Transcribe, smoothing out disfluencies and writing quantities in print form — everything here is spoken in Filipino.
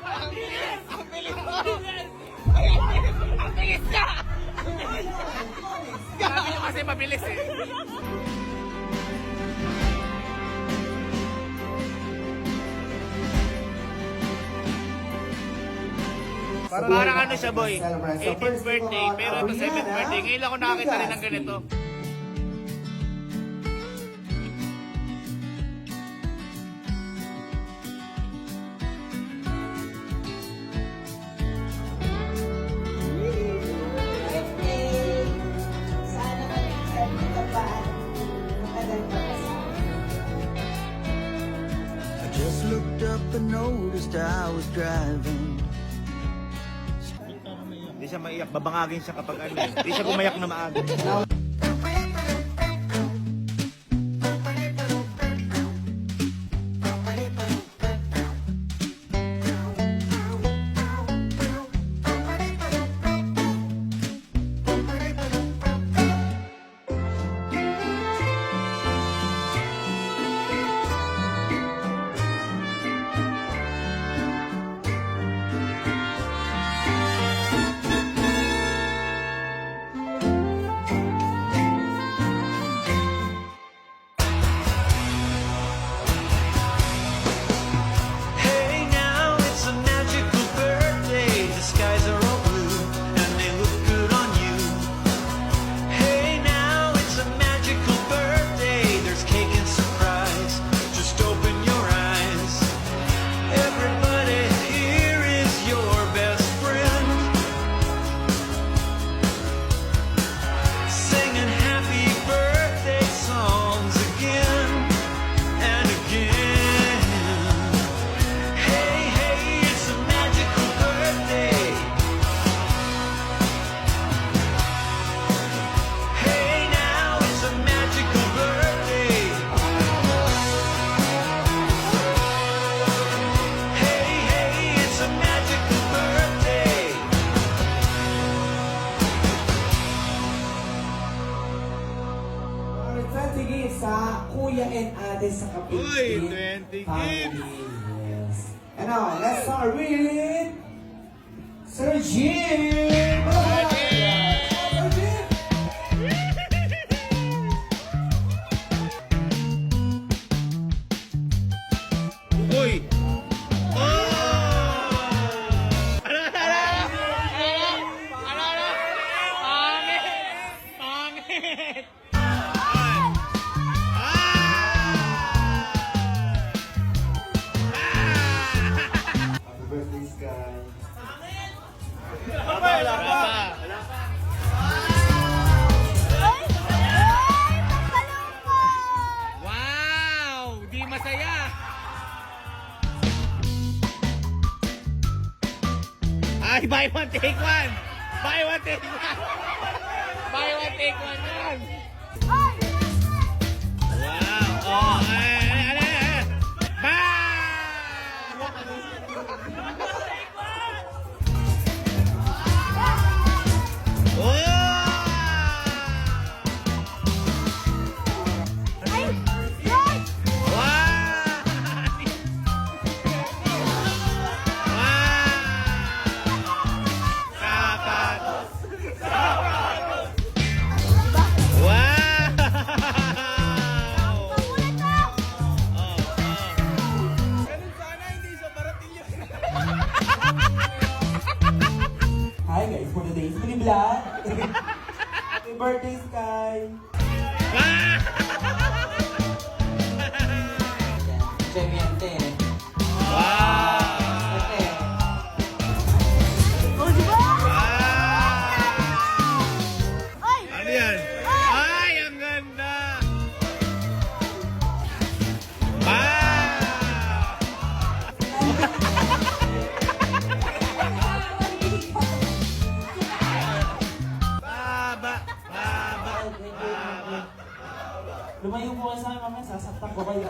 Ang bilis mo! Ang bilis ka! Sabi nyo kasi mabilis eh. Parang ano siya, boy? 18th birthday, pero ito 7th birthday. Ngayon lang ako nakakita rin ng ganito. I just looked up and noticed I was driving. Hindi siya maiyak, babangagin siya kapag ano. Hindi siya gumayak na maaga. Hey, now it's a magical birthday. The skies are all blue and they look good on you. Hey, now it's a magical birthday. There's cake and surprise. Just open your eyes. Everybody here is your best friend, singing happy birthday songs again and again. Hey, hey, it's a magical birthday. Hey, now it's a magical birthday. Hey, hey, it's a magical birthday. Or 20 gifts sa Kuya and Ate sa Kapitid. Uy, 20 family. Yes. And now, let's start with Sir Jim! Sir Jim! Uy! Oh! Ano? Pangit! Pangit! Happy birthday, Sky. Wala pa. Wow! Di masaya! Ay, buy one, take one! Buy one, take one! Buy one, take one yan! Wow! Oh, ay! Hi guys, for today's mini vlog. Happy birthday, Sky. Jemiente. Ano yan? Ay, ang ganda! Baba! Baba! Lumayo po kayo sa akin mamaya, sasaktan ko kayo.